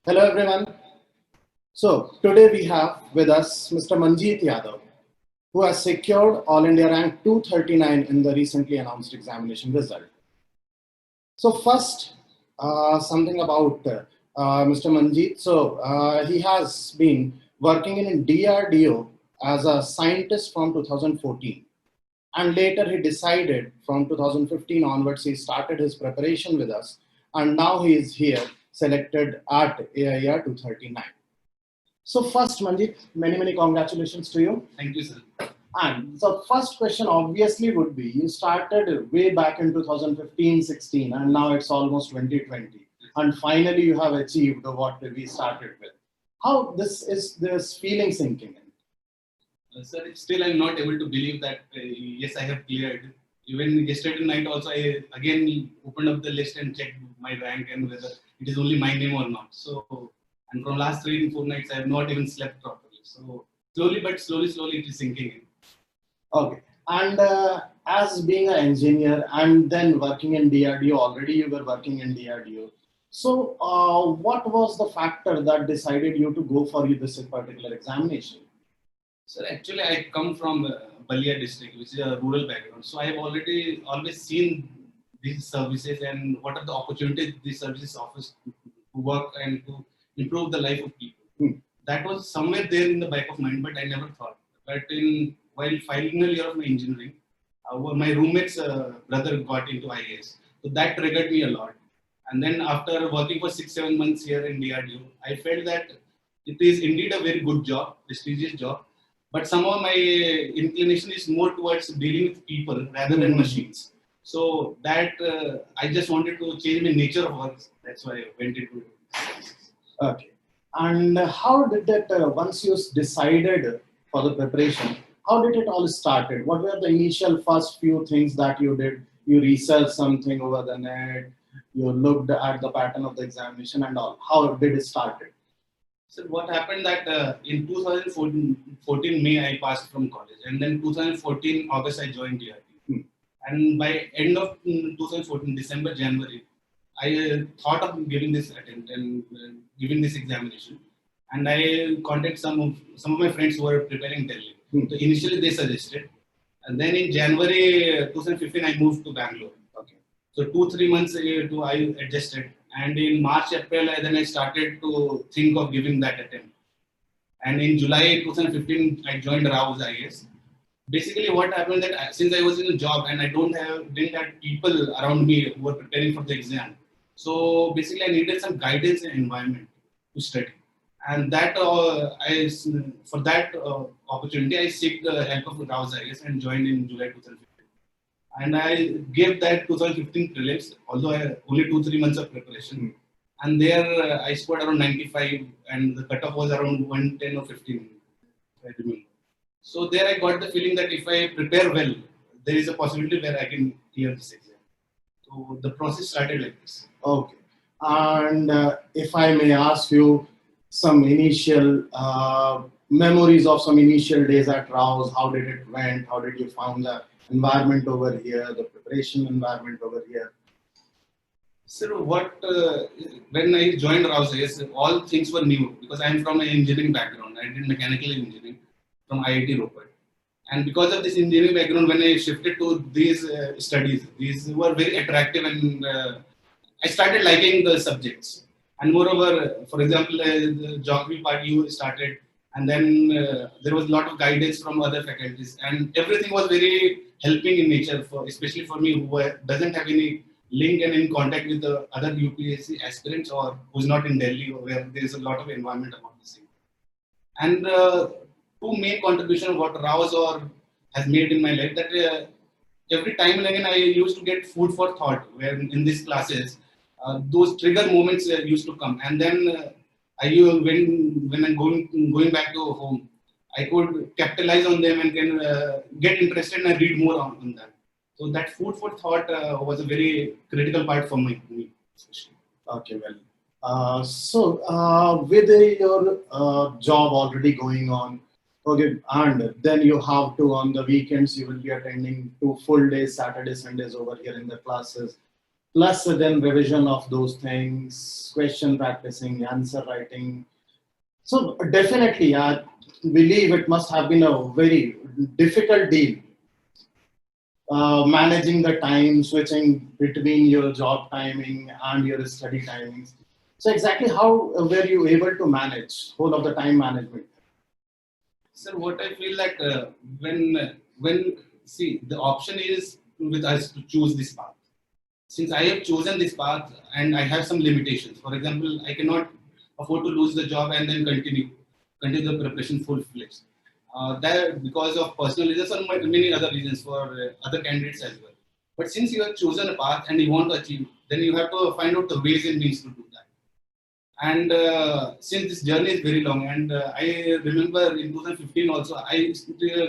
Hello everyone. So today we have with us Mr. Manjeet Yadav, who has secured All India rank 239 in the recently announced examination result. So first, something about Mr. Manjeet. So he has been working in DRDO as a scientist from 2014. And later he decided from 2015 onwards, he started his preparation with us. And now he is here selected at AIR 239. So first, Manjeet, many congratulations to you. Thank you, sir. And the first question obviously would be, you started way back in 2015-16 and now it's almost 2020. And finally you have achieved what we started with. How this feeling sinking in? Sir, still I'm not able to believe that, yes, I have cleared. Even yesterday night also, I again opened up the list and checked my rank and whether it is only my name or not. So, and from last 3 to 4 nights, I have not even slept properly. So, slowly it is sinking in. Okay. And as being an engineer and then working in DRDO, already you were working in DRDO. So what was the factor that decided you to go for this particular examination? Sir, actually, I come from Balia district, which is a rural background. So I have always seen these services and what are the opportunities these services offer to work and to improve the life of people. That was somewhere there in the back of mind, but I never thought. But while final year of my engineering, my roommate's brother got into IAS. So that triggered me a lot. And then after working for 6-7 months here in DRDO, I felt that it is indeed a very good job, prestigious job. But somehow my inclination is more towards dealing with people rather than machines. So that I just wanted to change my nature of work. That's why I went into it. Okay. And how did that, once you decided for the preparation, how did it all started? What were the initial first few things that you did? You researched something over the net, you looked at the pattern of the examination and all. How did it started? So what happened that in 2014 May I passed from college, and then 2014 August I joined DRDO. And by end of 2014 December January, I thought of giving this attempt and giving this examination, and I contacted some of my friends who were preparing Delhi. So initially they suggested, and then in January 2015 I moved to Bangalore. Okay. So 2-3 months I adjusted, and in March April then I started to think of giving that attempt. And in July 2015 I joined Rao's IAS. Basically, what happened that since I was in a job and I didn't have people around me who were preparing for the exam, so basically I needed some guidance and environment to study. And that for that opportunity, I seek the help of Rao's IAS and joined in July 2015. And I gave that 2015 prelims, although I only 2-3 months of preparation. And there I scored around 95, and the cutoff was around 110 or 15, I remember. So there I got the feeling that if I prepare well, there is a possibility where I can clear this exam. So the process started like this. Okay. And if I may ask you some initial memories of some initial days at Rao's, how did it went? How did you found the environment over here, the preparation environment over here? So when I joined Rao's, yes, all things were new because I am from an engineering background. I did mechanical engineering from IIT Ropar. And because of this engineering background, when I shifted to these studies, these were very attractive, and I started liking the subjects. And moreover, for example, the geography part you started, and then there was a lot of guidance from other faculties, and everything was very helping in nature, especially for me who doesn't have any link and in contact with the other UPSC aspirants or who's not in Delhi, where there is a lot of environment about the same. And two main contributions what Rao's has made in my life, that every time and again I used to get food for thought, where in these classes those trigger moments used to come, and then when I'm going back to home, I could capitalize on them and can get interested and read more on them. So that food for thought was a very critical part for me. Okay, well. With your job already going on, okay, and then you have to, on the weekends, you will be attending 2 full days, Saturdays, Sundays over here in the classes. plus then revision of those things, question practicing, answer writing. So definitely, I believe it must have been a very difficult deal, managing the time, switching between your job timing and your study timings. So exactly how were you able to manage whole of the time management? Sir, what I feel that when see the option is with us to choose this path. Since I have chosen this path and I have some limitations. For example, I cannot afford to lose the job and then continue the preparation full fledged. That because of personal reasons and many other reasons for other candidates as well. But since you have chosen a path and you want to achieve, then you have to find out the ways and means to do that. And since this journey is very long, and I remember in 2015 also, I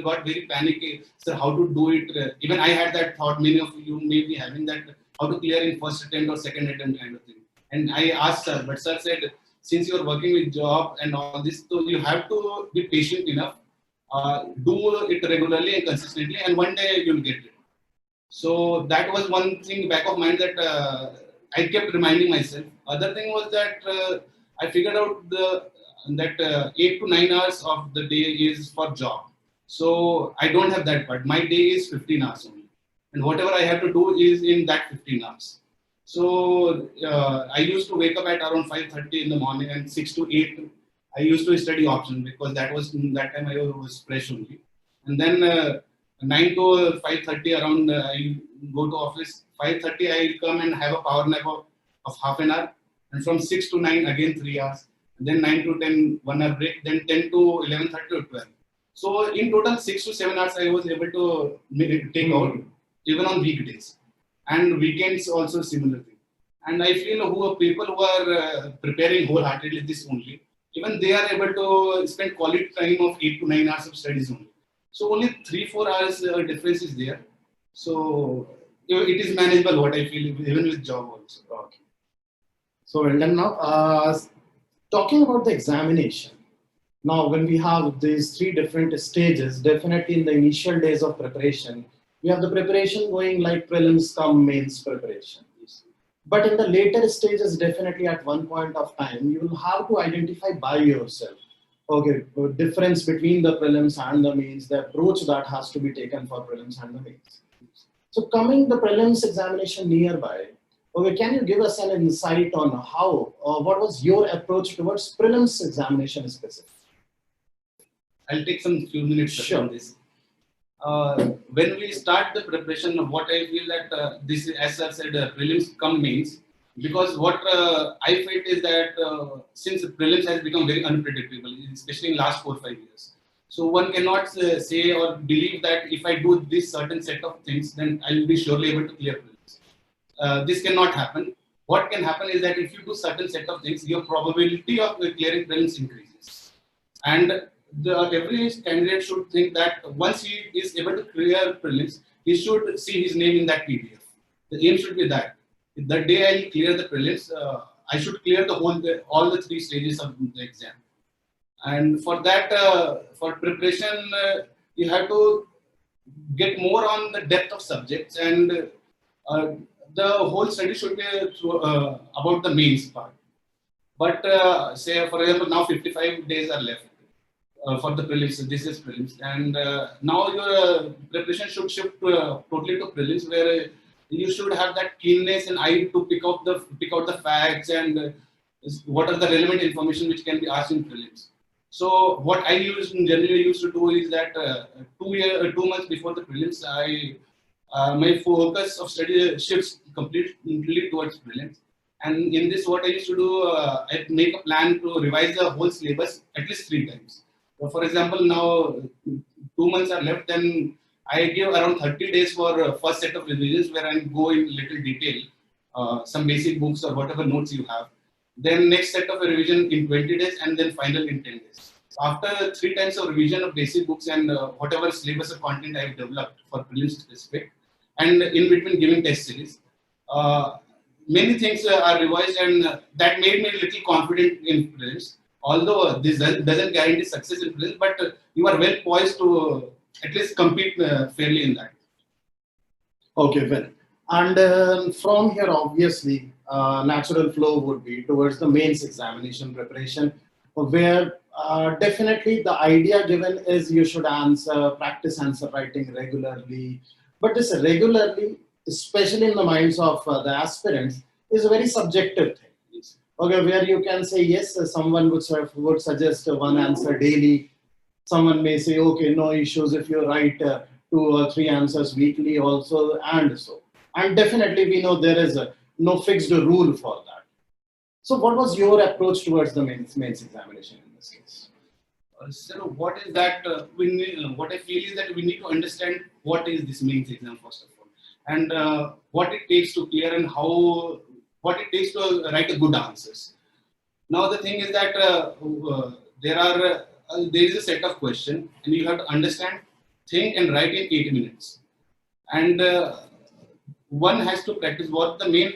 got very panicky, sir, how to do it. Even I had that thought, many of you may be having that, how to clear in first attempt or second attempt kind of thing. And I asked sir, but sir said, since you are working with job and all this, so you have to be patient enough, do it regularly and consistently, and one day you'll get it. So that was one thing back of mind that I kept reminding myself. Other thing was that I figured out that 8 to 9 hours of the day is for job. So I don't have that part. My day is 15 hours only, and whatever I have to do is in that 15 hours. So I used to wake up at around 5:30 in the morning, and 6 to 8 I used to study option because that time I was fresh only, and then 9 to 5:30 around I go to office. 5:30 I come and have a power nap of half an hour, and from 6 to 9 again 3 hours. And then 9 to 10 1 hour break. Then 10 to 11:30 to 12. So in total 6 to 7 hours I was able to take out even on weekdays, and weekends also similar thing. And I feel people who are preparing wholeheartedly this only, even they are able to spend quality time of 8 to 9 hours of studies only. So only 3-4 hours difference is there. So it is manageable. What I feel even with job also. Okay. So well done. Now, talking about the examination. Now, when we have these three different stages, definitely in the initial days of preparation, we have the preparation going like prelims come mains preparation. But in the later stages, definitely at one point of time, you will have to identify by yourself. Okay, difference between the prelims and the mains, the approach that has to be taken for prelims and the mains. So coming the prelims examination nearby, okay, can you give us an insight on how, what was your approach towards prelims examination specific? I'll take some few minutes Sure. on this. When we start the preparation, what I feel that this, as sir said, prelims come mains, because what I felt is that since prelims has become very unpredictable, especially in last 4-5 years. So one cannot say or believe that if I do this certain set of things, then I will be surely able to clear prelims. This cannot happen. What can happen is that if you do certain set of things, your probability of clearing prelims increases. And every candidate should think that once he is able to clear prelims, he should see his name in that PDF. The aim should be that the day I clear the prelims, I should clear all the 3 stages of the exam. And for that, for preparation, you have to get more on the depth of subjects, and the whole study should be about the mains part. But say, for example, now 55 days are left for the prelims. This is prelims, and now your preparation should shift totally to prelims, where you should have that keenness and eye to pick out the facts and what are the relevant information which can be asked in prelims. So what I generally used to do is that 2 months before the prelims, my focus of study shifts completely towards prelims. And in this, what I used to do, I make a plan to revise the whole syllabus at least 3 times. So for example, now 2 months are left, then I give around 30 days for first set of revisions, where I go in little detail, some basic books or whatever notes you have. Then next set of a revision in 20 days, and then final in 10 days. After 3 times of revision of basic books and whatever syllabus of content I have developed for prelims specific, and in between giving test series, many things are revised, and that made me a little confident in prelims. Although this doesn't guarantee success in prelims, but you are well poised to at least compete fairly in that. Okay, well. And from here, obviously, natural flow would be towards the mains examination preparation, where definitely the idea given is you should practice answer writing regularly. But this regularly, especially in the minds of the aspirants, is a very subjective thing. Okay, where you can say yes, someone would suggest one answer daily. Someone may say, okay, no issues if you write 2 or 3 answers weekly also, and so. And definitely we know there is no fixed rule for that. So what was your approach towards the mains examination in this case? So what is that we need, what I feel is that we need to understand what is this mains exam first of all, and what it takes to clear and how what it takes to write a good answers. Now the thing is that there is a set of questions and you have to understand, think and write in 8 minutes, and one has to practice what the main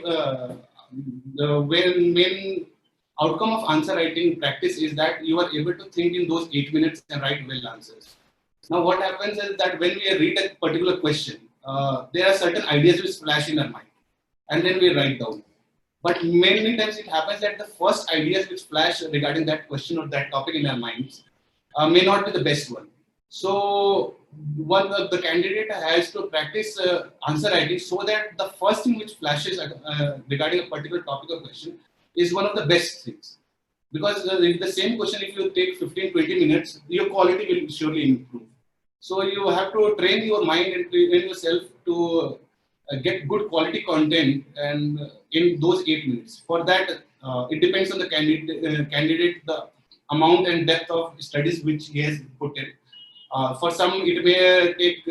outcome of answer writing practice is that you are able to think in those 8 minutes and write well answers. Now, what happens is that when we read a particular question, there are certain ideas which flash in our mind, and then we write down. But many times it happens that the first ideas which flash regarding that question or that topic in our minds may not be the best one. So, the candidate has to practice answer writing so that the first thing which flashes regarding a particular topic or question is one of the best things. Because if the same question, if you take 15-20 minutes, your quality will surely improve. So you have to train your mind and train yourself to get good quality content and in those 8 minutes. For that, it depends on the candidate, the amount and depth of studies which he has put in. For some, it may take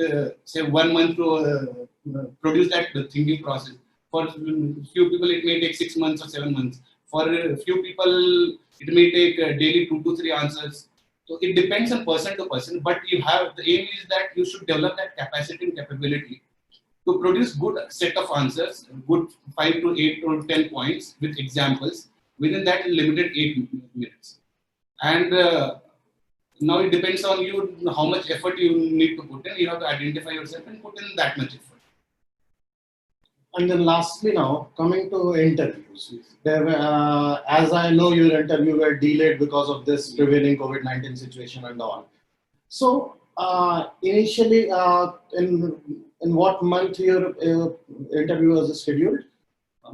say 1 month to produce that thinking process. For few people, it may take 6 months or 7 months. For a few people, it may take daily 2 to 3 answers. So it depends on person to person. But you have the aim is that you should develop that capacity and capability to produce good set of answers, good 5 to 8 or 10 points with examples within that limited 8 minutes. And now it depends on you how much effort you need to put in. You have to identify yourself and put in that much effort. And then lastly now, coming to interviews. As I know, your interview were delayed because of this prevailing COVID-19 situation and all. So initially, in what month your interview was scheduled?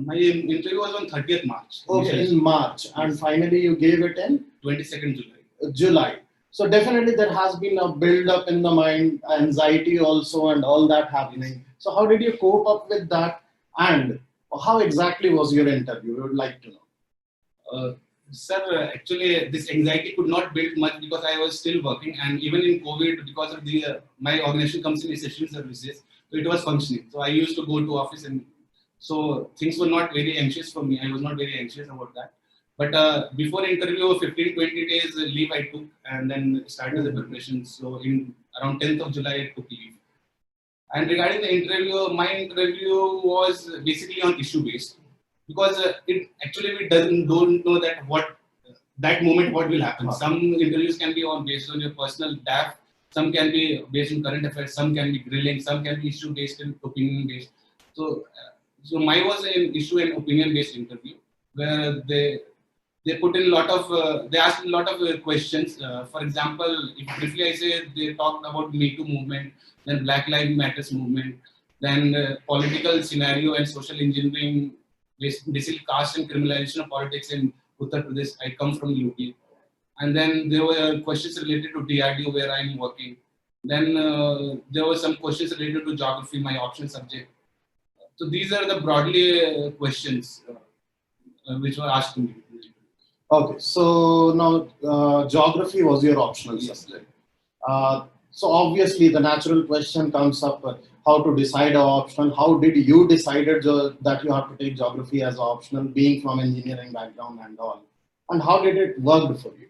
My interview was on 30th March. Okay, in March. And finally you gave it in? 22nd July. July. So definitely there has been a build up in the mind, anxiety also and all that happening. So how did you cope up with that? And how exactly was your interview? We would like to know. Sir, actually, this anxiety could not build much because I was still working, and even in COVID, because of the my organization comes in essential services, so it was functioning. So I used to go to office, and so things were not very anxious for me. I was not very anxious about that. But before interview, 15-20 days leave I took, and then started the preparation. So in around 10th of July, I took leave. And regarding the interview, my interview was basically on issue based because it actually we don't know that what that moment what will happen. Some interviews can be on based on your personal DAF, some can be based on current affairs, some can be grilling, some can be issue based and opinion based. So mine was an issue and opinion based interview where they put in a lot of they asked a lot of questions. For example, if briefly I say they talked about Me Too movement, then Black Lives Matters movement, then political scenario and social engineering, basically caste and criminalization of politics in Uttar Pradesh. I come from UP, and then there were questions related to DRDO where I am working. Then there were some questions related to geography, my option subject. So these are the broadly questions which were asked to me. Okay, so now geography was your optional subject. So obviously the natural question comes up, how to decide an option. How did you decide that you have to take geography as optional, being from engineering background and all? And how did it work for you?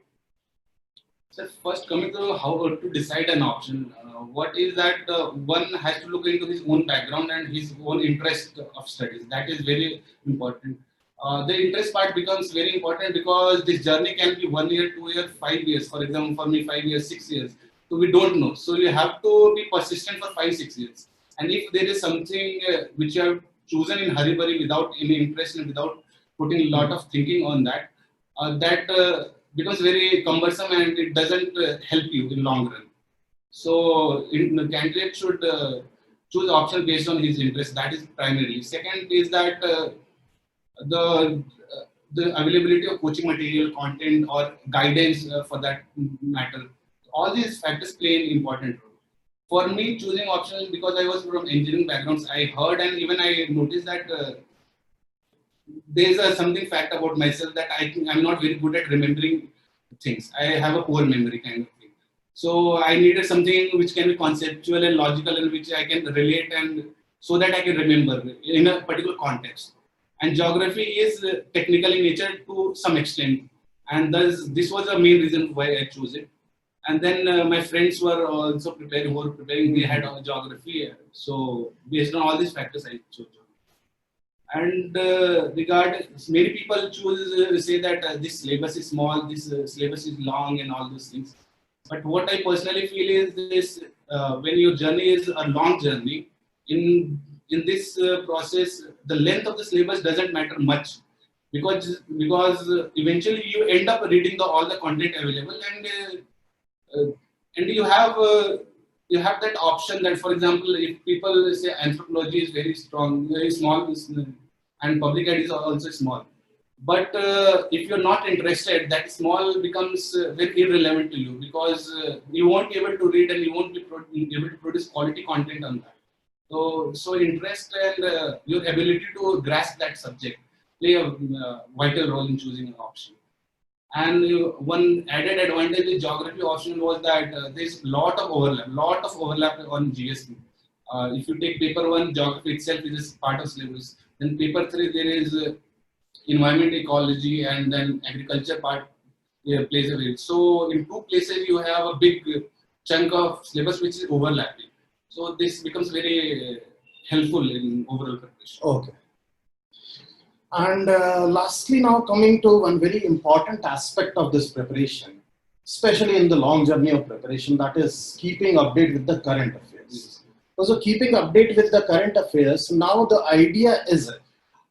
So first coming to how to decide an option, what is that one has to look into his own background and his own interest of studies. That is very important. The interest part becomes very important because this journey can be 1 year, 2 years, 5 years. For example, for me, 5 years, 6 years. So we don't know. So you have to be persistent for 5-6 years. And if there is something which you have chosen in hurry burry without any interest and without putting a lot of thinking on that, that becomes very cumbersome and it doesn't help you in long run. So the candidate should choose option based on his interest. That is primarily. Second is that the the availability of coaching material, content, or guidance for that matter. All these factors play an important role. For me, choosing options because I was from engineering backgrounds, I heard and even I noticed that there's a something fact about myself that I think I'm not very good at remembering things. I have a poor memory kind of thing. So I needed something which can be conceptual and logical and which I can relate and so that I can remember in a particular context. And geography is technical in nature to some extent. And thus, this was the main reason why I chose it. And then my friends were also preparing, who were preparing, they had geography. So based on all these factors, I chose geography. And many people choose say that this syllabus is small, this syllabus is long, and all those things. But what I personally feel is this: when your journey is a long journey, in this process, the length of the syllabus doesn't matter much because eventually you end up reading all the content available and you have that option that, for example, if people say anthropology is very strong, very small, and public ed is also small. But if you're not interested, that small becomes very irrelevant to you because you won't be able to read and you won't be able to produce quality content on that. So interest and your ability to grasp that subject play a vital role in choosing an option. And one added advantage with geography option was that there's a lot of overlap on GST. If you take paper 1, geography itself is part of syllabus. Then paper 3, there is environment, ecology, and then agriculture part plays a role. So in two places you have a big chunk of syllabus which is overlapping. So this becomes very helpful in overall preparation. Okay. And lastly, now coming to one very important aspect of this preparation, especially in the long journey of preparation, that is keeping update with the current affairs. So keeping update with the current affairs, now the idea is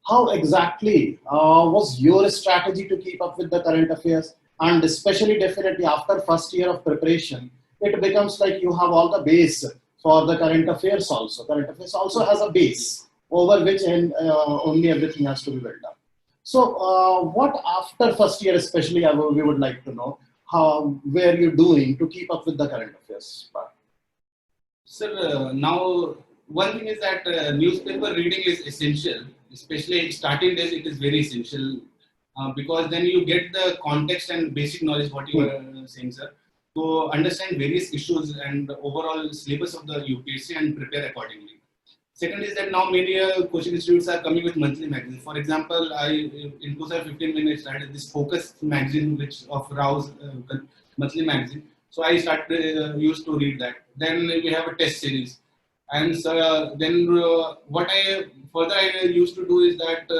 how exactly was your strategy to keep up with the current affairs? And especially definitely after first year of preparation, it becomes like you have all the base for the current affairs also. Current affairs also has a base over which only everything has to be built up. So what after first year especially we would like to know, how were you doing to keep up with the current affairs part? Sir, now one thing is that newspaper reading is essential, especially starting days it is very essential because then you get the context and basic knowledge what you are saying, sir, to understand various issues and overall syllabus of the UPSC and prepare accordingly. Second is that now many coaching institutes are coming with monthly magazines. For example, in 2015 when I started this Focus magazine, which of Rao's monthly magazine. So I started used to read that. Then we have a test series, and so, then what I further I used to do is that,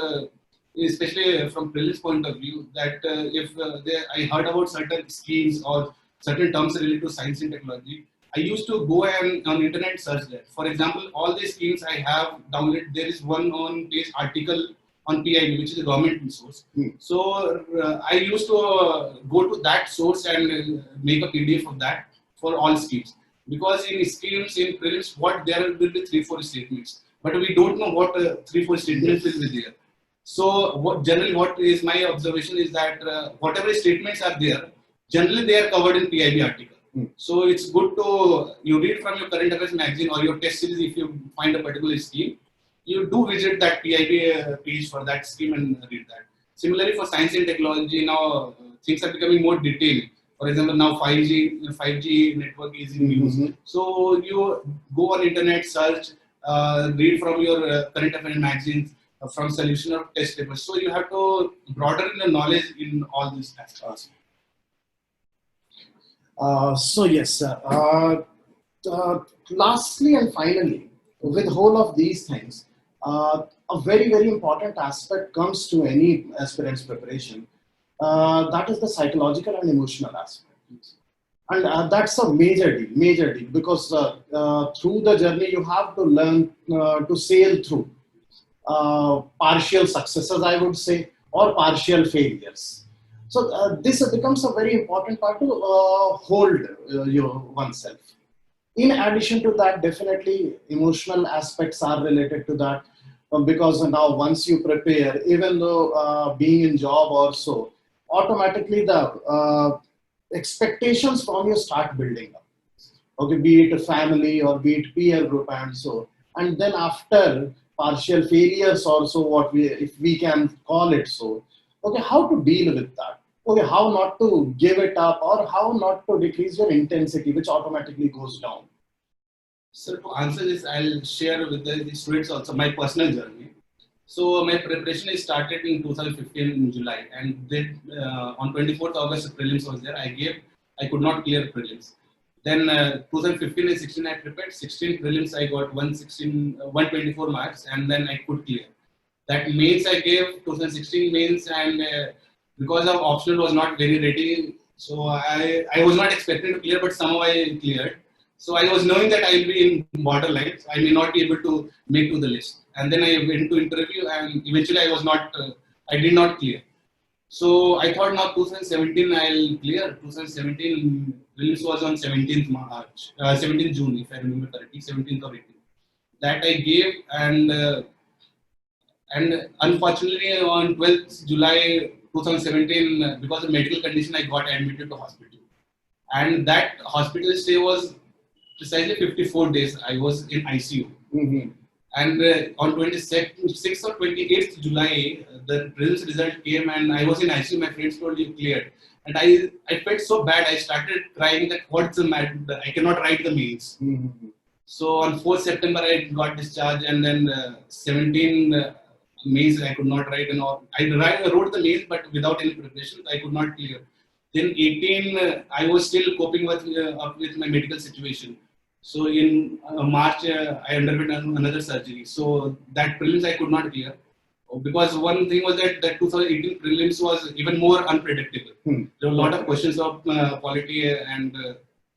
especially from prelims point of view, that if I heard about certain schemes or certain terms related to science and technology, I used to go and on internet search that. For example, all these schemes I have downloaded. There is one on page article on PIB, which is a government source. So I used to go to that source and make a PDF of that for all schemes. Because in schemes, in prelims, what there will be 3-4 statements, but we don't know what 3-4 statements will be there. So generally what is my observation is that whatever statements are there, generally they are covered in PIB article. So it's good to you read from your current affairs magazine or your test series if you find a particular scheme. You do visit that PIB page for that scheme and read that. Similarly, for science and technology, now things are becoming more detailed. For example, now 5G network is in use. So you go on internet, search, read from your current affairs magazines, from solution of test papers. So you have to broaden the knowledge in all these aspects. So yes, lastly and finally, with whole of these things, a very, very important aspect comes to any aspirant's preparation. That is the psychological and emotional aspect. And that's a major deal, because through the journey you have to learn to sail through. partial successes, I would say, or partial failures. So this becomes a very important part to hold oneself. In addition to that, definitely emotional aspects are related to that, because now once you prepare, even though being in job also, automatically the expectations from you start building up. Okay, be it a family or be it peer group and so. And then after partial failures also, what we, if we can call it so, okay, how to deal with that? Okay, how not to give it up or how not to decrease your intensity, which automatically goes down. So to answer this, I'll share with the students also my personal journey. So my preparation is started in 2015 in July, and then on 24th August prelims was there. I could not clear prelims. Then 2015 and 16 I prepared. 16 prelims I got 124 marks, and then I could clear. That mains I gave 2016 mains, and because of optional was not very ready, so I was not expecting to clear, but somehow I cleared. So I was knowing that I will be in borderline. I may not be able to make to the list. And then I went to interview, and eventually I did not clear. So I thought now 2017 I'll clear. 2017 release was on 17th March, 17th June, if I remember correctly, 17th or 18th. That I gave, and unfortunately on 12th July 2017, because of medical condition, I got admitted to hospital. And that hospital stay was precisely 54 days. I was in ICU. Mm-hmm. And on 26th or 28th July, the result came, and I was in ICU. My friends told you cleared. And I felt so bad. I started crying that what's the matter? I cannot write the mails. Mm-hmm. So on 4th September, I got discharged, and then 17 mails I could not write. And all. I wrote the mails, but without any preparation, I could not clear. Then 18, I was still coping up with my medical situation. So in March, I underwent another surgery. So that prelims I could not clear. Because one thing was that the 2018 prelims was even more unpredictable. There were a lot of questions of polity, and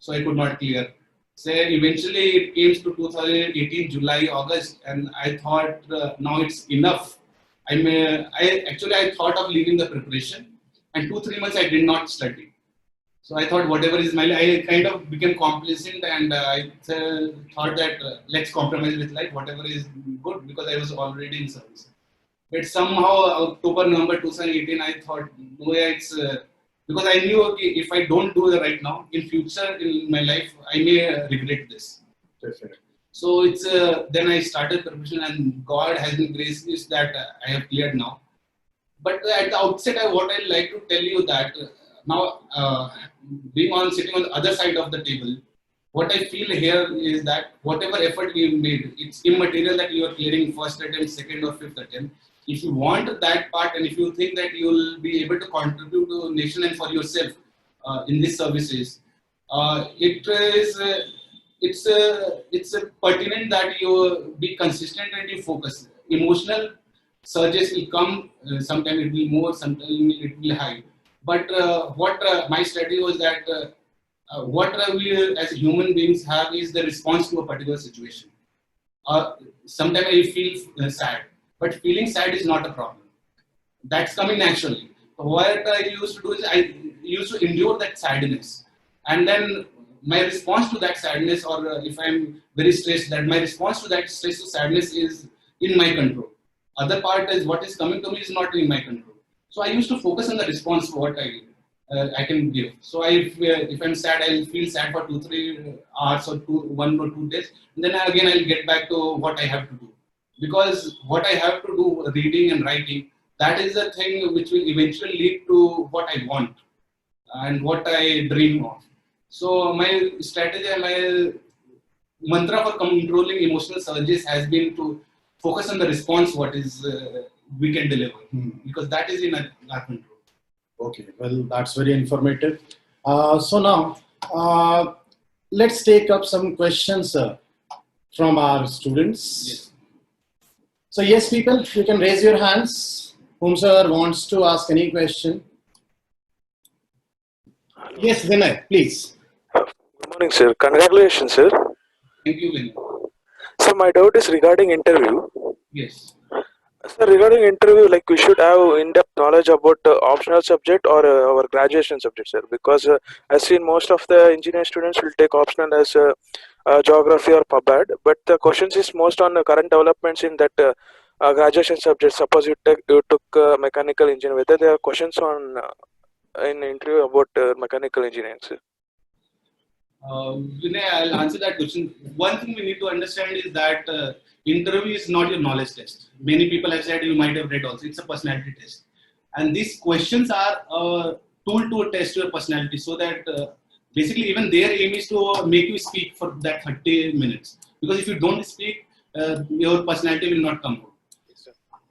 so I could not clear. So eventually it came to 2018 July, August, and I thought now it's enough. I thought of leaving the preparation, and 2-3 months I did not study. So I thought whatever is I kind of became complacent, and I thought that let's compromise with life, whatever is good, because I was already in service. But somehow October, November 2018, I thought, no, yeah, it's because I knew, okay, if I don't do it right now, in future in my life, I may regret this. Definitely. So it's then I started preparation, and God has been gracious that I have cleared now. But at the outset, what I like to tell you that now being sitting on the other side of the table, what I feel here is that whatever effort you made, it's immaterial that you are clearing first attempt, second or fifth attempt. If you want that part, and if you think that you will be able to contribute to the nation and for yourself in these services, it's pertinent that you be consistent and you focus. Emotional surges will come. Sometimes it will be more, sometimes it will be high. But what my study was that what we as human beings have is the response to a particular situation. Sometimes I feel sad, but feeling sad is not a problem. That's coming naturally. What I used to do is I used to endure that sadness, and then my response to that sadness, or if I'm very stressed, that my response to that stress or sadness is in my control. Other part is what is coming to me is not in my control. So I used to focus on the response what I can give. So if I'm sad, I'll feel sad for 2-3 hours or 1 or 2 days. And then again I'll get back to what I have to do. Because what I have to do, reading and writing, that is the thing which will eventually lead to what I want and what I dream of. So my strategy and my mantra for controlling emotional surges has been to focus on the response what is we can deliver, because that is in our control. Okay, well, that's very informative. So now, let's take up some questions from our students. Yes. So yes, people, you can raise your hands. Whomsoever wants to ask any question. Yes, Vinay, please. Good morning, sir. Congratulations, sir. Thank you, Vinay. So my doubt is regarding interview. Yes. Sir, regarding interview, like we should have in-depth knowledge about optional subject or our graduation subject, sir. Because I've seen most of the engineering students will take optional as geography or PubAd, but the questions is most on current developments in that graduation subject. Suppose you took mechanical engineering, whether there are questions on in interview about mechanical engineering, sir. Vinay, I'll answer that question. One thing we need to understand is that interview is not your knowledge test. Many people have said you might have read also. It's a personality test, and these questions are a tool to test your personality. So that basically, even their aim is to make you speak for that 30 minutes. Because if you don't speak, your personality will not come out.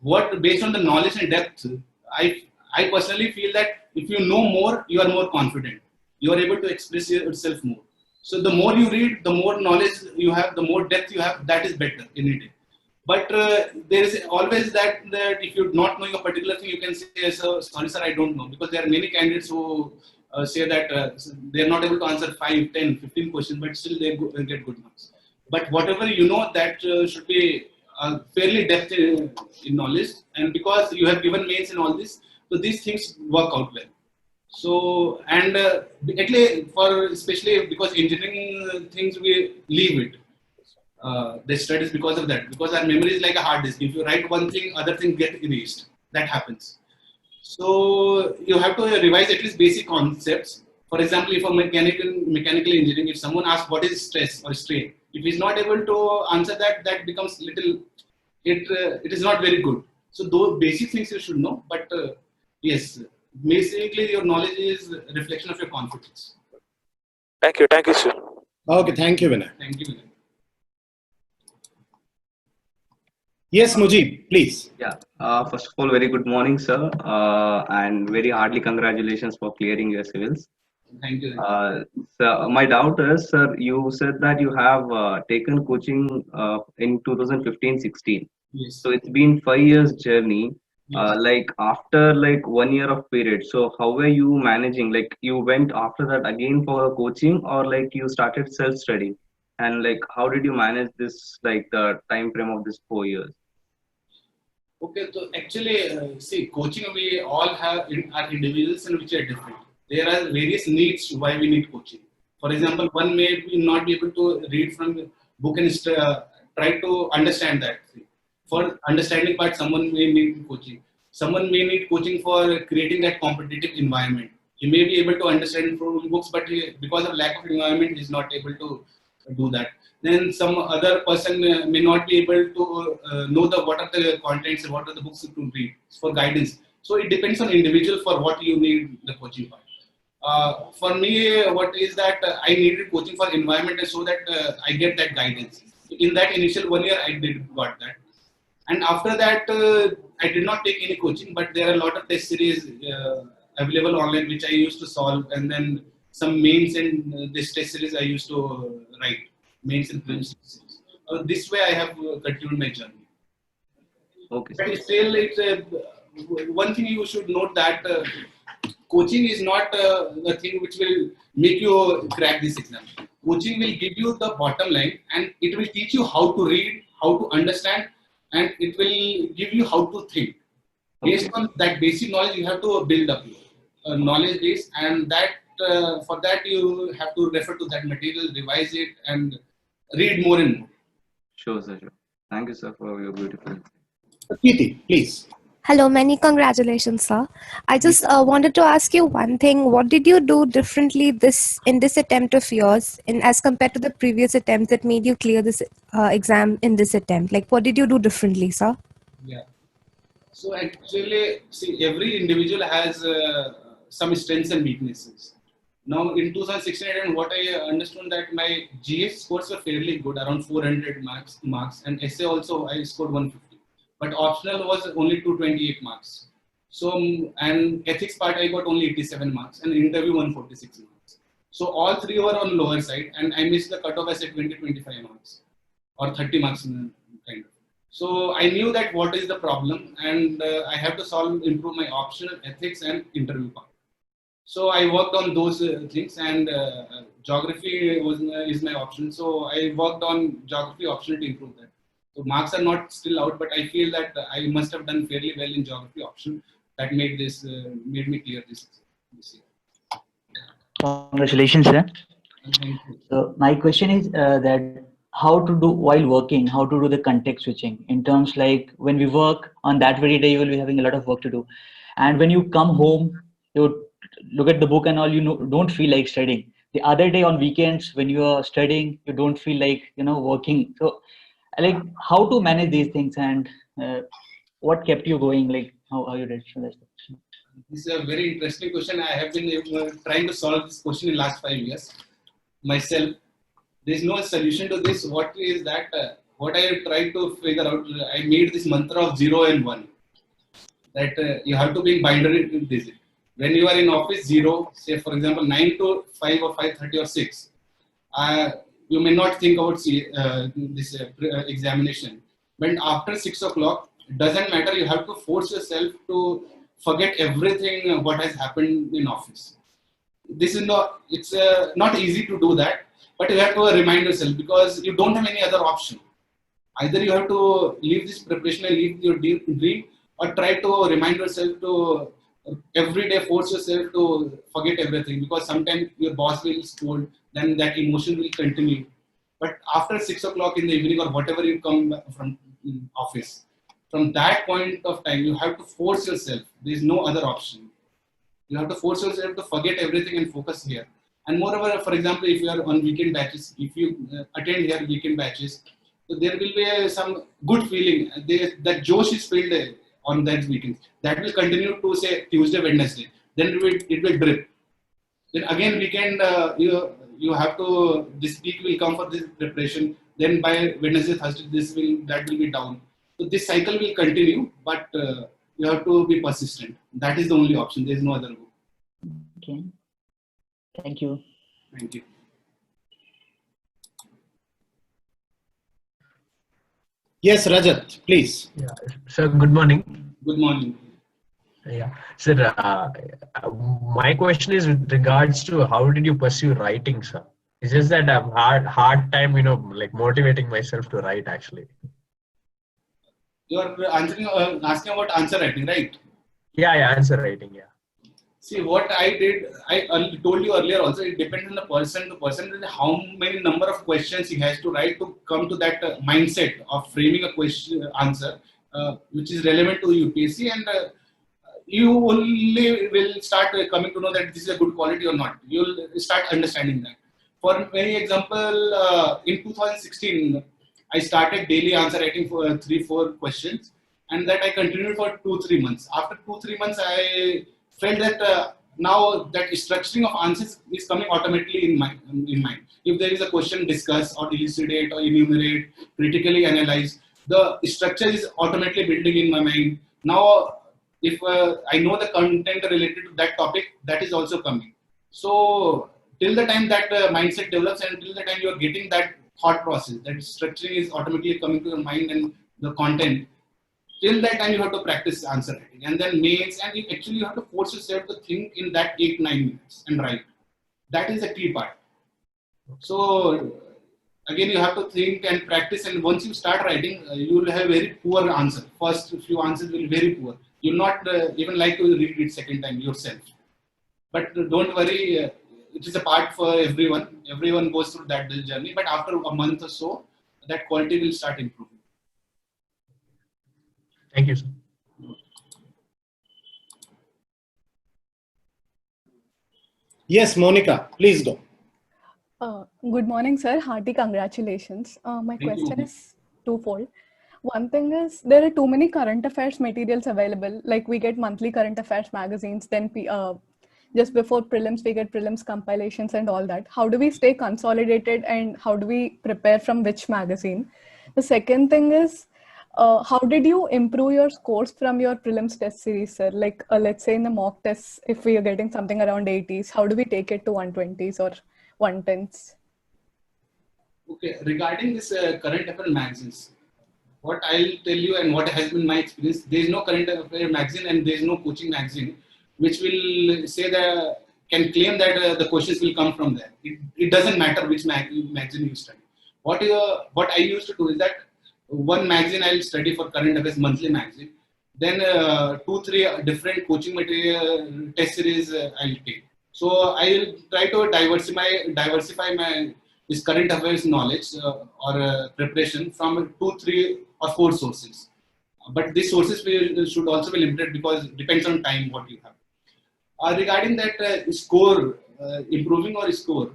What based on the knowledge and depth, I personally feel that if you know more, you are more confident. You are able to express yourself more. So the more you read, the more knowledge you have, the more depth you have. That is better any day. But there is always that if you not knowing a particular thing, you can say, sorry, sir, I don't know. Because there are many candidates who say that they are not able to answer 5, 10, 15 questions, but still they get good marks. But whatever you know, that should be fairly depth in knowledge. And because you have given mains in all this, so these things work out well. So, and actually, for especially because engineering things, we leave it. The studies because of that, because our memory is like a hard disk. If you write one thing, other things get erased. That happens. So you have to revise at least basic concepts. For example, if a mechanical engineering, if someone asks what is stress or strain, if he's not able to answer that, that becomes little. It is not very good. So those basic things you should know. But yes, basically your knowledge is a reflection of your confidence. Thank you, sir. Okay, thank you, Vinay. Thank you, Vinay. Yes, Mujib, please. Yeah. First of all, very good morning, sir, and very heartily congratulations for clearing your civils. Thank you. So my doubt is, sir, you said that you have taken coaching in 2015-16. Yes. So it's been 5 years journey. Yes. Like after like 1 year of period. So how were you managing? Like you went after that again for a coaching, or like you started self study? And like how did you manage this, like the time frame of this 4 years? Okay, so actually, see, coaching we all have are individuals and which are different. There are various needs why we need coaching. For example, one may not be able to read from the book and try to understand that. For understanding part, someone may need coaching. Someone may need coaching for creating that competitive environment. He may be able to understand from books, but because of lack of environment, he is not able to do that. Then some other person may not be able to know what are the contents and what are the books to read for guidance. So it depends on individual for what you need the coaching part. For me, what is that I needed coaching for environment so that I get that guidance. In that initial 1 year, I did got that. And after that, I did not take any coaching, but there are a lot of test series available online which I used to solve, and then some mains in this test series I used to write. Mains and prelims. This way I have continued my journey. Okay. But still, it's one thing you should note that coaching is not the thing which will make you crack this exam. Coaching will give you the bottom line, and it will teach you how to read, how to understand, and it will give you how to think. Based on that basic knowledge, you have to build up your knowledge base, and that for that you have to refer to that material, revise it, and read more and more. Sure, sir. Sure. Thank you, sir, for your beautiful. Preeti, please. Hello, many congratulations, sir. I just wanted to ask you one thing. What did you do differently in this attempt of yours, as compared to the previous attempt that made you clear this exam in this attempt? Like, what did you do differently, sir? Yeah. So actually, see, every individual has some strengths and weaknesses. Now, in 2016, what I understood that my GS scores were fairly good, around 400 marks, and essay also I scored 150. But optional was only 228 marks. So, and ethics part I got only 87 marks, and interview 146 marks. So all three were on lower side, and I missed the cutoff as a 20-25 marks or 30 marks kind of. So I knew that what is the problem, and I have to improve my optional, ethics, and interview part. So I worked on those things, and geography is my option. So I worked on geography optional to improve that. So marks are not still out, but I feel that I must have done fairly well in geography option. That made me clear this year. Congratulations, sir. And thank you. So my question is that how to do while working, how to do the context switching in terms like when we work on that very day, you will be having a lot of work to do. And when you come home, you look at the book and all, don't feel like studying. The other day on weekends, when you are studying, you don't feel like, working. So like how to manage these things and what kept you going, like how you did. So that's the question. This is a very interesting question. I have been trying to solve this question in last 5 years myself. There is no solution to this. What is that? What I tried to figure out, I made this mantra of 0 and 1. That you have to be binary digit. When you are in office, 0, say for example 9 to 5 or 5:30 or 6, you may not think about this examination. But after 6 o'clock, it doesn't matter. You have to force yourself to forget everything what has happened in office. This is not. It's not easy to do that, but you have to remind yourself because you don't have any other option. Either you have to leave this preparation and leave your dream, or try to remind yourself to every day force yourself to forget everything because sometimes your boss will scold, then that emotion will continue. But after 6 o'clock in the evening or whatever you come from office, from that point of time, you have to force yourself. There is no other option. You have to force yourself to forget everything and focus here. And moreover, for example, if you are on weekend batches, if you attend here weekend batches, so there will be some good feeling. That Josh is filled on that weekend. That will continue to say Tuesday, Wednesday. Then it will drip. Then again weekend, you have to, this week will come for this preparation. Then by Wednesday, Thursday, that will be down. So this cycle will continue, but you have to be persistent. That is the only option. There is no other way. Okay. Thank you. Thank you. Yes, Rajat, please. Yeah. Sir, good morning. Good morning. Yeah. Sir, my question is with regards to how did you pursue writing, sir? It's just that I've had hard time, like motivating myself to write actually. You are asking about answer writing, right? Yeah, answer writing, yeah. See, what I did, I told you earlier also, it depends on the person to person, how many number of questions he has to write to come to that mindset of framing a question answer, which is relevant to UPSC, and you only will start coming to know that this is a good quality or not. You'll start understanding that. For many example, in 2016, I started daily answer writing for 3-4 questions, and that I continued for 2-3 months. After 2-3 months, I felt that now that structuring of answers is coming automatically in mind. If there is a question, discuss or elucidate or enumerate, critically analyze, the structure is automatically building in my mind. Now, if I know the content related to that topic, that is also coming. So, till the time that mindset develops and till the time you are getting that thought process, that structuring is automatically coming to your mind and the content, till that time you have to practice answer writing, and then mains, and you have to force yourself to think in that 8-9 minutes and write. That is the key part. So again, you have to think and practice, and once you start writing, you will have very poor answer. First few answers will be very poor. You will not even like to read it second time yourself. But don't worry, it is a part for everyone. Everyone goes through that journey, but after a month or so, that quality will start improving. Thank you, sir. Yes, Monica, please go. Good morning, sir. Hearty congratulations. My Thank you. question is twofold. One thing is there are too many current affairs materials available. Like we get monthly current affairs magazines, then just before prelims, we get prelims compilations and all that. How do we stay consolidated and how do we prepare from which magazine? The second thing is, how did you improve your scores from your prelims test series, sir? Like, let's say in the mock tests, if we are getting something around 80s, how do we take it to 120s or 110s? Okay, regarding this current affair magazines, what I'll tell you and what has been my experience, there is no current affair magazine and there is no coaching magazine which will say that can claim that the questions will come from there. It doesn't matter which magazine you study. What I used to do is that one magazine I'll study for current affairs, monthly magazine. Then 2-3 different coaching material test series I'll take. So I'll try to diversify my this current affairs knowledge or preparation from 2, 3, or 4 sources. But these sources should also be limited because it depends on time what you have. Regarding that score, improving or score,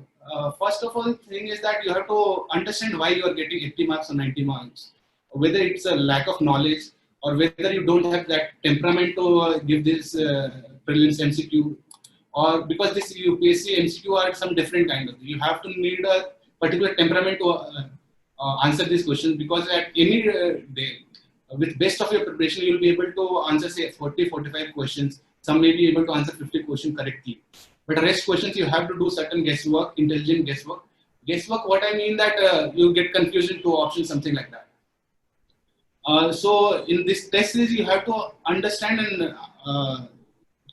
first of all, thing is that you have to understand why you are getting 80 marks or 90 marks. Whether it's a lack of knowledge or whether you don't have that temperament to give this prelims MCQ, or because this UPSC MCQ are some different kind of. You have to need a particular temperament to answer these questions, because at any day, with best of your preparation, you'll be able to answer say 40, 45 questions. Some may be able to answer 50 questions correctly. But rest questions, you have to do certain guesswork, intelligent guesswork. Guesswork, what I mean that you get confusion to options, something like that. So in this test series, you have to understand and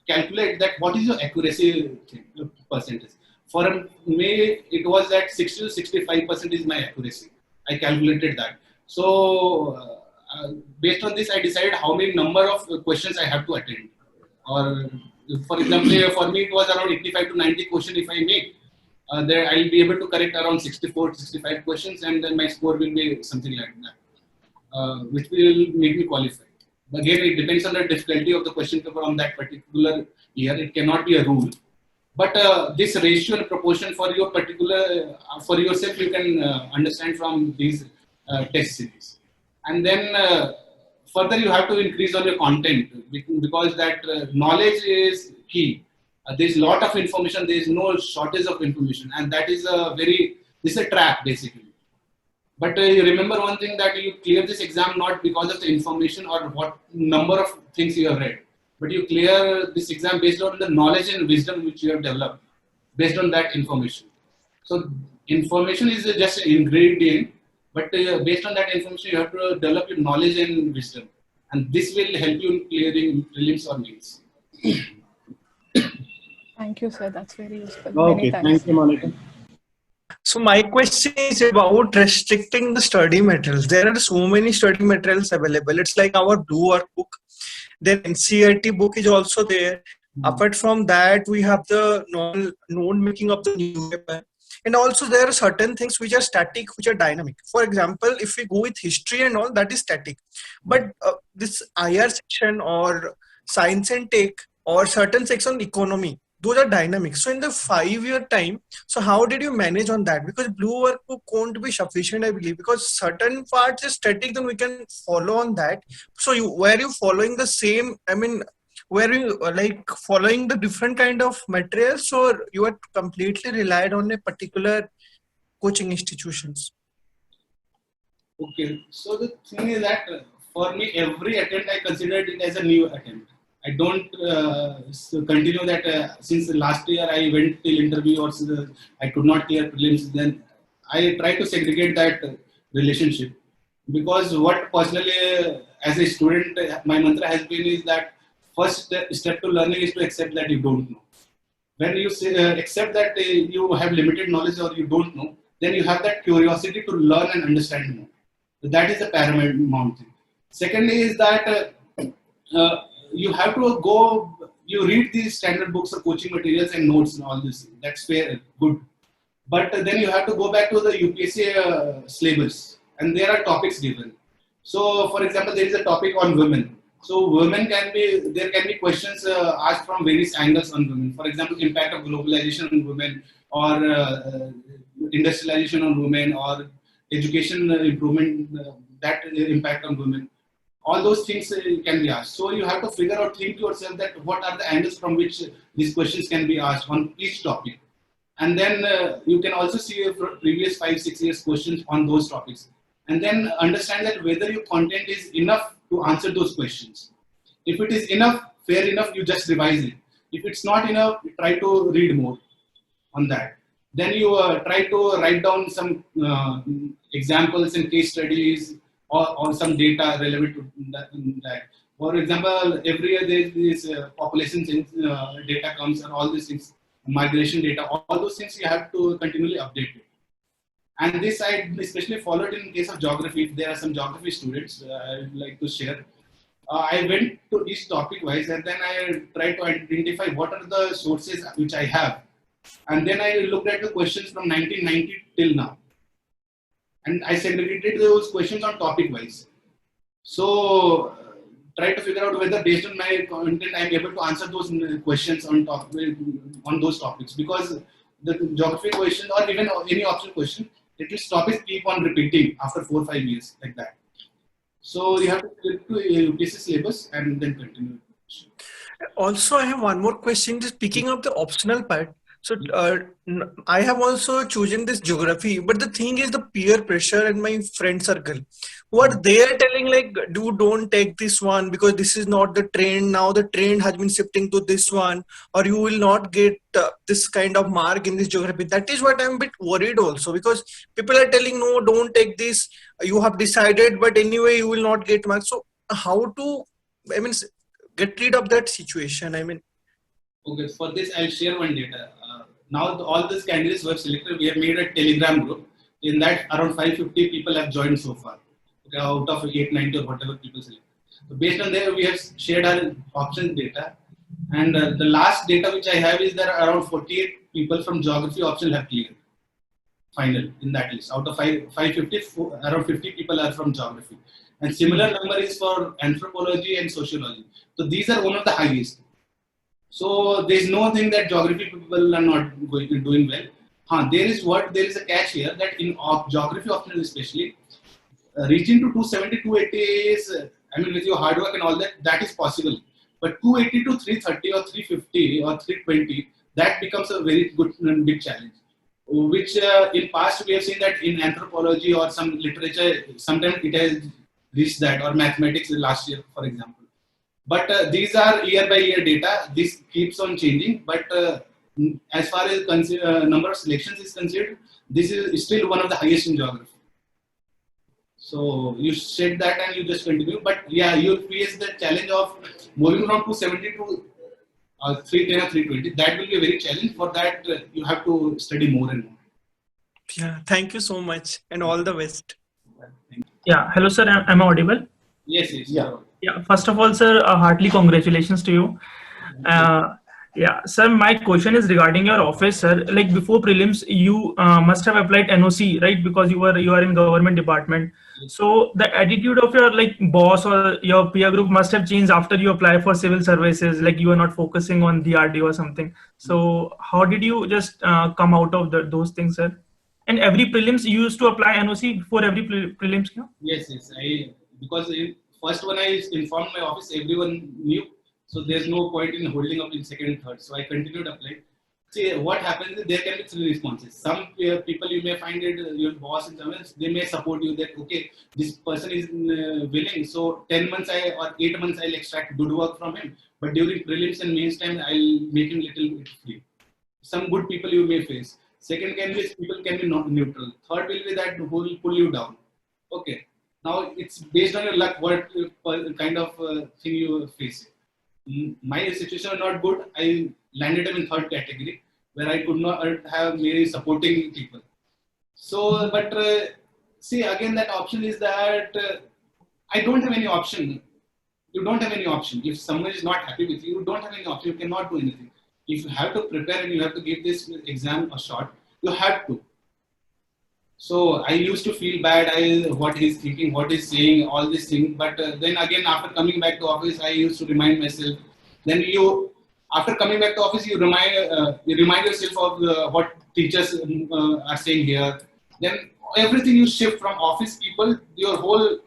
calculate that what is your accuracy percentage. For me, it was at 60 to 65% is my accuracy. I calculated that. So based on this, I decided how many number of questions I have to attend. Or for example, for me, it was around 85 to 90 questions if I make. There I'll be able to correct around 64 to 65 questions, and then my score will be something like that, which will make me qualify. Again, it depends on the difficulty of the question paper on that particular year. It cannot be a rule. But this ratio and proportion for your particular, for yourself, you can understand from these test series. And then further, you have to increase on your content, because that knowledge is key. There's a lot of information. There is no shortage of information, and that is this is a trap basically. But you remember one thing, that you clear this exam not because of the information or what number of things you have read, but you clear this exam based on the knowledge and wisdom which you have developed based on that information. So information is just an ingredient, but based on that information, you have to develop your knowledge and wisdom, and this will help you in clearing prelims or mains. Thank you, sir. That's very useful. Okay, Many thanks. thank you, Monica. So my question is about restricting the study materials. There are so many study materials available. It's like our blue workbook. Then NCERT book is also there. Apart from that, we have the note making of the new paper. And also there are certain things which are static, which are dynamic. For example, if we go with history and all, that is static. But this IR section or science and tech or certain section economy, those are dynamic. So in the 5-year time, so how did you manage on that? Because blue workbook won't be sufficient, I believe, because certain parts is static, then we can follow on that. So were you following the same, I mean, were you like following the different kind of materials, or you are completely relied on a particular coaching institutions? Okay, so the thing is that for me, every attempt I considered it as a new attempt. I don't continue that since last year I went till interview or I could not clear prelims. Then I try to segregate that relationship, because what personally as a student my mantra has been is that first step to learning is to accept that you don't know. When you accept that you have limited knowledge or you don't know, then you have that curiosity to learn and understand more. That is the paramount thing. Secondly is that you have to go, you read these standard books or coaching materials and notes and all this. That's fair, good. But then you have to go back to the UPSC syllabus, and there are topics given. So, for example, there is a topic on women. So, there can be questions asked from various angles on women. For example, impact of globalization on women, or industrialization on women, or education improvement, that impact on women. All those things can be asked. So you have to figure out, think to yourself that what are the angles from which these questions can be asked on each topic. And then you can also see previous 5-6 years questions on those topics. And then understand that whether your content is enough to answer those questions. If it is enough, fair enough, you just revise it. If it's not enough, you try to read more on that. Then you try to write down some examples and case studies, or some data relevant to that. For example, every year there is this population data comes, and all these things, migration data, all those things you have to continually update it. And this I especially followed in case of geography. If there are some geography students, I would like to share. I went to each topic wise and then I tried to identify what are the sources which I have. And then I looked at the questions from 1990 till now. And I segregated those questions on topic wise. So try to figure out whether based on my content I'm able to answer those questions on those topics, because the geography question or even any optional question, at least topics keep on repeating after 4 or 5 years like that. So you have to click to UPSC syllabus and then continue. Also, I have one more question. Just picking up the optional part. So I have also chosen this geography, but the thing is the peer pressure and my friend circle. What they are telling, like, don't take this one because this is not the trend. Now the trend has been shifting to this one, or you will not get this kind of mark in this geography. That is what I'm a bit worried also, because people are telling, no, don't take this. You have decided, but anyway, you will not get marks. So how to, get rid of that situation? Okay, for this I'll share one data. Now all these candidates who have selected, we have made a Telegram group. In that, around 550 people have joined so far. Okay, out of 890 or whatever people selected. So based on there, we have shared our options data. And the last data which I have is that around 48 people from geography option have cleared. Final in that list. Out of 550, around 50 people are from geography. And similar number is for anthropology and sociology. So these are one of the highest. So there is no thing that geography people are not doing well. There is a catch here that in geography optional especially, reaching to 270, 280 is, with your hard work and all that is possible. But 280 to 330 or 350 or 320, that becomes a very good big challenge. Which in past we have seen that in anthropology or some literature, sometimes it has reached that, or mathematics last year, for example. But these are year by year data. This keeps on changing. But as far as number of selections is concerned, this is still one of the highest in geography. So you said that and you just continue. But yeah, you face the challenge of moving from 270 to 310 or 320. That will be a very challenge. For that, you have to study more and more. Yeah, thank you so much and all the best. Yeah, hello sir, am I audible? Yes. Yeah. Yeah, first of all, sir, heartily congratulations to you. Yeah, sir, my question is regarding your office, sir. Like before prelims, you must have applied NOC, right? Because you are in government department. So the attitude of your boss or your peer group must have changed after you apply for civil services. Like you are not focusing on DRDO or something. So how did you just come out of those things, sir? And every prelims you used to apply NOC for every prelims? Yes. Because first when I informed my office, everyone knew. So there's no point in holding up in second and third. So I continued applying. See, what happens is there can be three responses. Some people you may find it, your boss and someone else, they may support you that, okay, this person is willing. So 10 months or 8 months I'll extract good work from him. But during prelims and mains time, I'll make him little bit free. Some good people you may face. Second can be people can be not neutral. Third will be that who will pull you down. Okay. Now it's based on your luck what kind of thing you face. My situation was not good. I landed up in third category where I could not have many supporting people. So, but see again that option is that I don't have any option. You don't have any option. If someone is not happy with you, you don't have any option. You cannot do anything. If you have to prepare and you have to give this exam a shot, you have to. So I used to feel bad, what he's thinking, what he's saying, all these things. But then again, after coming back to office, I used to remind myself. Then after coming back to office, you remind yourself of what teachers are saying here. Then everything you shift from office people, your whole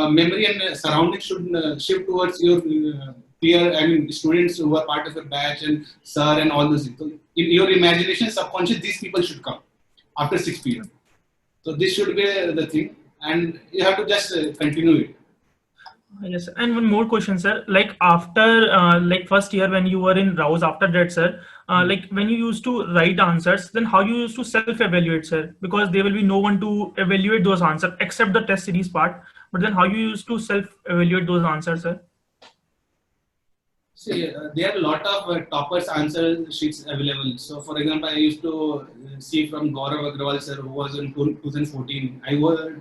memory and surroundings should shift towards your peer, students who are part of your batch and sir and all those things. So in your imagination, subconscious, these people should come after 6 p.m. So this should be the thing, and you have to just continue it. Yes, and one more question, sir. Like after first year when you were in Rouse, after that, sir, when you used to write answers, then how you used to self-evaluate, sir? Because there will be no one to evaluate those answers except the test series part. But then how you used to self-evaluate those answers, sir? See, there are a lot of toppers answer sheets available. So, for example, I used to see from Gaurav Agrawal sir, who was in 2014. I was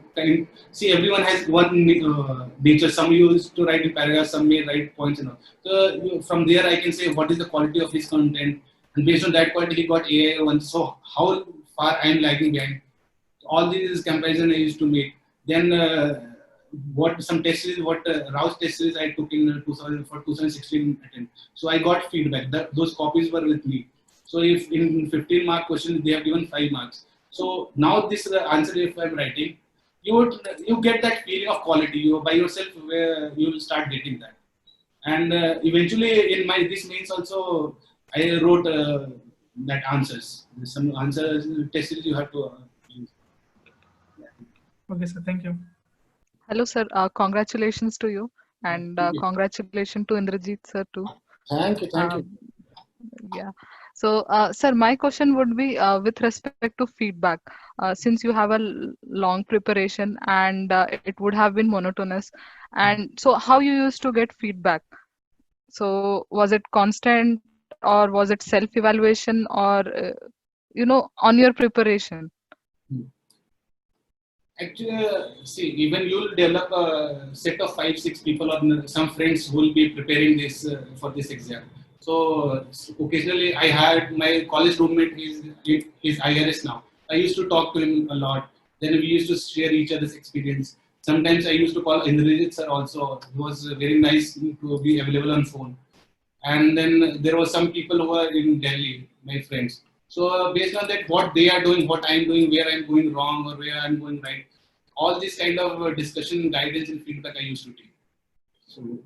see everyone has one nature. Some used to write in paragraphs, some may write points. So from there, I can say what is the quality of his content, and based on that quality, he got AI one. So how far I am lagging behind. All these comparison I used to make. Then what some test series, what Rouse test series I took in 2016 attempt. So I got feedback. Those copies were with me. So if in 15 mark questions they have given 5 marks. So now this answer if I'm writing, you get that feeling of quality. You by yourself you will start getting that. And eventually in my this means also I wrote that answers. Some answers test series you have to use. Okay, sir. Thank you. Hello, sir. Congratulations to you, and congratulations to Indrajit sir too. Thank you. Thank you. Yeah. So, sir, my question would be with respect to feedback. Since you have a long preparation and it would have been monotonous, and so how you used to get feedback? So, was it constant, or was it self-evaluation, or on your preparation? Actually, see, even you'll develop a set of 5-6 people or some friends who will be preparing this for this exam. So occasionally, I had my college roommate. He's IRS now. I used to talk to him a lot. Then we used to share each other's experience. Sometimes I used to call Indrajit sir also. It was very nice to be available on phone. And then there were some people who were in Delhi, my friends. So based on that, what they are doing, what I'm doing, where I'm going wrong or where I'm going right, all this kind of discussion, guidance, and feedback I used to take. So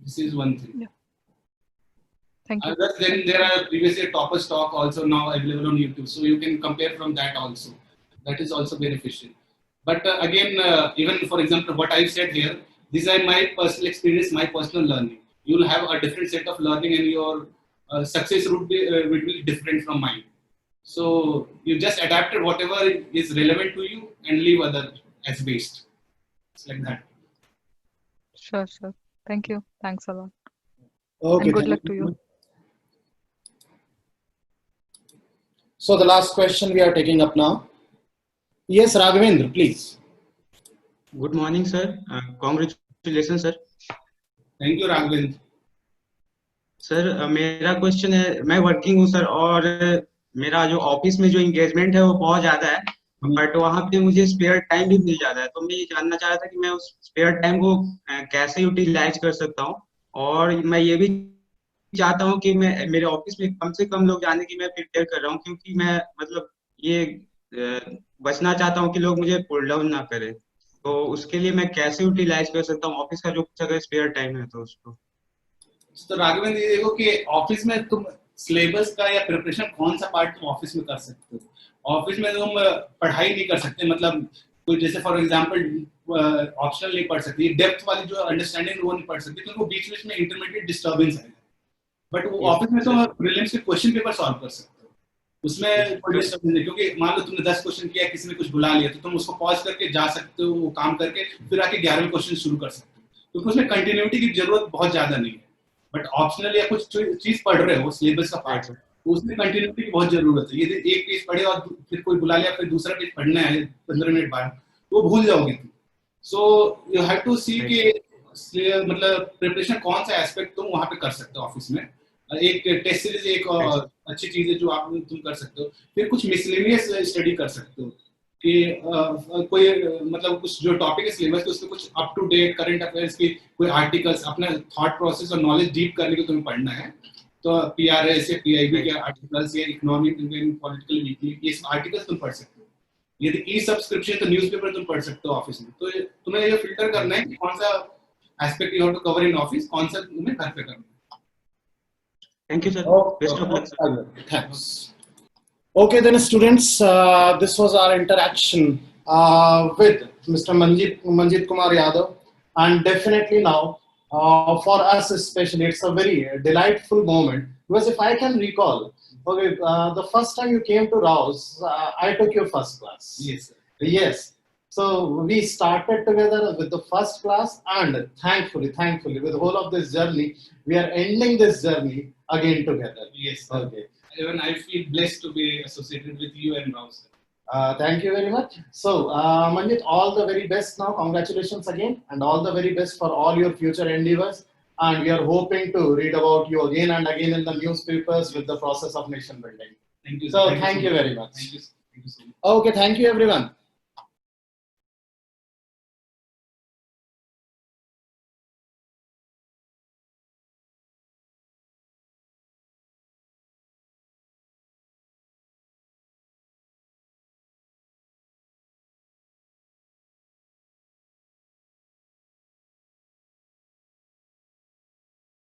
this is one thing. Yeah. Thank you. Then there are previously toppers talk also now available on YouTube, so you can compare from that also. That is also beneficial. But again, even for example, what I've said here, these are my personal experience, my personal learning. You will have a different set of learning, and your success would be different from mine. So you just adapted whatever is relevant to you and leave other as waste. It's like that. Sure. Thank you. Thanks a lot. Okay. And good luck to you. So the last question we are taking up now. Yes, Raghavendra, please. Good morning, sir. Congratulations, sir. Thank you, Raghavendra. Sir मेरा question है, मैं working हूँ sir, और मेरा जो office में जो engagement है वो बहुत ज्यादा है, बट वहाँ पे मुझे स्पेयर टाइम भी मिल जाता है. तो मैं ये जानना चाह रहा था कि मैं उस स्पेयर टाइम को कैसे यूटिलाइज कर सकता हूँ, और मैं ये भी चाहता हूँ कि मैं मेरे ऑफिस में कम से कम लोग जाने की मैं प्रिपेयर कर रहा हूँ, क्योंकि मैं मतलब ये बचना चाहता हूँ कि लोग मुझे पुल डाउन ना करें. तो उसके लिए मैं कैसे यूटिलाइज कर सकता हूँ ऑफिस का जो कुछ अगर स्पेयर टाइम है तो उसको. तो राघवेंद्र ये देखो कि ऑफिस में तुम सिलेबस का या प्रिपरेशन कौन सा पार्ट तुम ऑफिस में कर सकते हो. ऑफिस में तुम पढ़ाई नहीं कर सकते, मतलब कोई जैसे फॉर एग्जांपल ऑप्शनल नहीं पढ़ सकती, डेप्थ वाली जो अंडरस्टैंडिंग वो नहीं पढ़ सकती, क्योंकि वो बीच बीच में इंटरमीडिएट डिस्टर्बेंस आएगा. बट वो ऑफिस में तो प्रीलिम्स के क्वेश्चन पेपर सॉल्व कर सकते हो, उसमें कोई डिस्टर्बेंस नहीं. क्योंकि मान लो तुमने 10 क्वेश्चन किया, किसी ने कुछ बुला लिया, तो तुम उसको पॉज करके जा सकते हो, वो काम करके फिर आके 11वें क्वेश्चन शुरू कर सकते हो, क्योंकि उसमें कंटिन्यूटी की जरूरत बहुत ज्यादा नहीं है. बट ऑप्शनल या कुछ चीज पढ़ रहे हो सिलेबस का पार्ट है, तो उसमें कंटिन्यूटी की बहुत जरूरत है. यदि एक पेज पढ़े और फिर कोई बुला लिया, फिर दूसरा पेज पढ़ना है 15 मिनट बाद, तो भूल जाओगे तुम. सो यू हैव टू सी कि मतलब प्रिपरेशन कौन सा एस्पेक्ट तुम वहां पे कर सकते हो ऑफिस में. एक टेस्ट सीरीज एक अच्छी चीज है जो आप तुम कर सकते हो. फिर कुछ मिसलेनियस स्टडी कर सकते हो कि कोई मतलब कुछ जो टॉपिक है सिलेबस के, उसमें कुछ up to date current affairs की कोई आर्टिकल्स, अपना थॉट प्रोसेस और नॉलेज डीप करने को तुम्हें पढ़ना है, तो पीआरएस या पीआईबी के आर्टिकल्स या इकोनॉमिक इंडियन पॉलिटिकल वीकली, ये आर्टिकल्स तुम पढ़ सकते हो. यदि ई सब्सक्रिप्शन तो न्यूज़पेपर तुम पढ़ सकते हो ऑफिस में. तो तुम्हें ये फिल्टर करना है कि कौन सा aspect you have to cover in office, कौन सा तुम्हें घर पे करना है. Thank you, sir. Best of luck, sir. Thanks. Okay, then students, this was our interaction with Mr. Manjeet Kumar Yadav, and definitely now for us especially, it's a very delightful moment, because if I can recall, okay, the first time you came to Rouse, I took your first class. Yes, sir. Yes. So we started together with the first class, and thankfully, with the whole of this journey, we are ending this journey again together. Yes. Okay. Even I feel blessed to be associated with you and Rao, sir. Thank you very much. So, Manjit, all the very best now. Congratulations again, and all the very best for all your future endeavors. And we are hoping to read about you again and again in the newspapers with the process of nation building. Thank you. So, Thank you thank so you much. very much. Thank you. Thank you so much. Okay, thank you everyone.